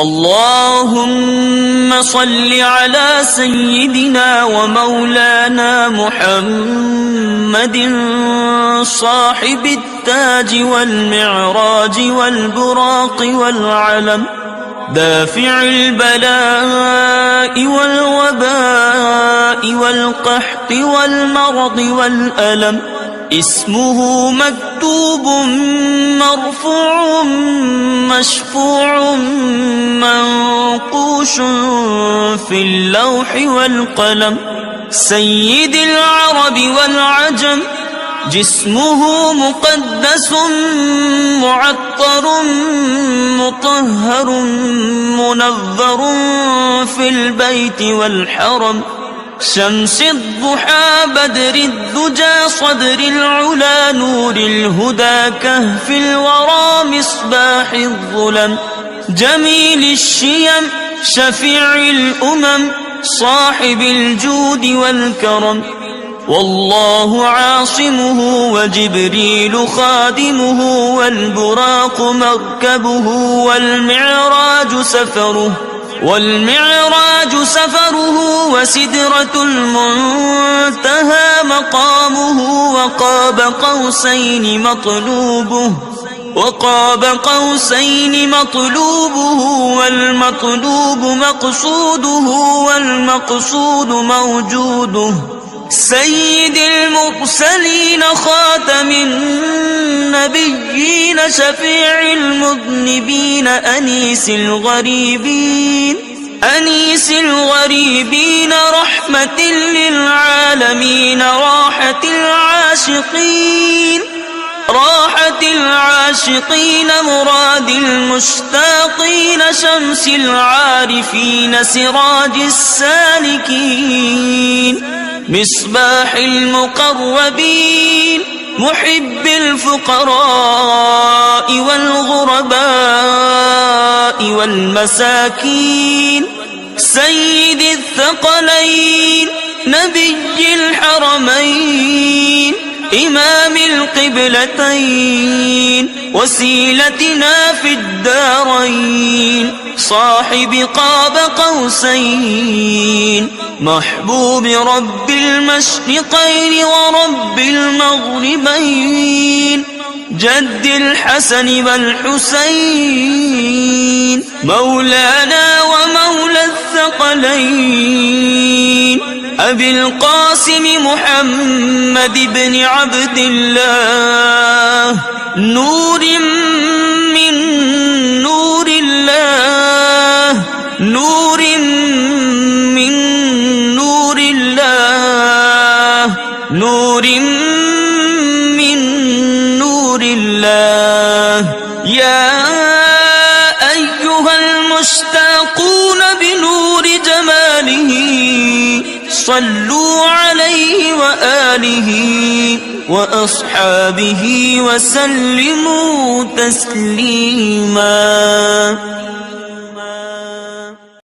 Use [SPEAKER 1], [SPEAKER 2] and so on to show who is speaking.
[SPEAKER 1] اللهم صل على سيدنا ومولانا محمد صاحب التاج والمعراج والبراق والعلم، دافع البلاء والوباء والقحط والمرض والألم، اسمه مكتوب مرفوع مشفوع منقوش في اللوح والقلم، سيد العرب والعجم، جسمه مقدس معطر مطهر منظر في البيت والحرم، شمس الضحى بدر الدجى صدر العلا نور الهدى كهف الورى مصباح الظلم، جميل الشيم شفيع الأمم صاحب الجود والكرم، والله عاصمه وجبريل خادمه والبراق مركبه والمعراج سفره وسدرة المنتهى مقامه، وقاب قوسين مطلوبه والمطلوب مقصوده والمقصود موجوده، سيد المرسلين خاتم النبيين شفيع المذنبين أنيس الغريبين رحمة للعالمين راحة العاشقين مراد المشتاقين شمس العارفين سراج السالكين مصباح المقربين محب الفقراء والغرباء والمساكين، سيد الثقلين نبي الحرمين إمام القبلتين وسيلتنا في الدارين، صاحب قاب قوسين محبوب رب المشرقين ورب المغربين، جد الحسن والحسين مولانا ومولى الثقلين، أبي القاسم محمد بن عبد الله نور من نور الله، نور من نور الله، نور من نور الله، يا أيها المشتاقون بنور جماله صلوا عليه وآله وأصحابه وسلموا تسليما.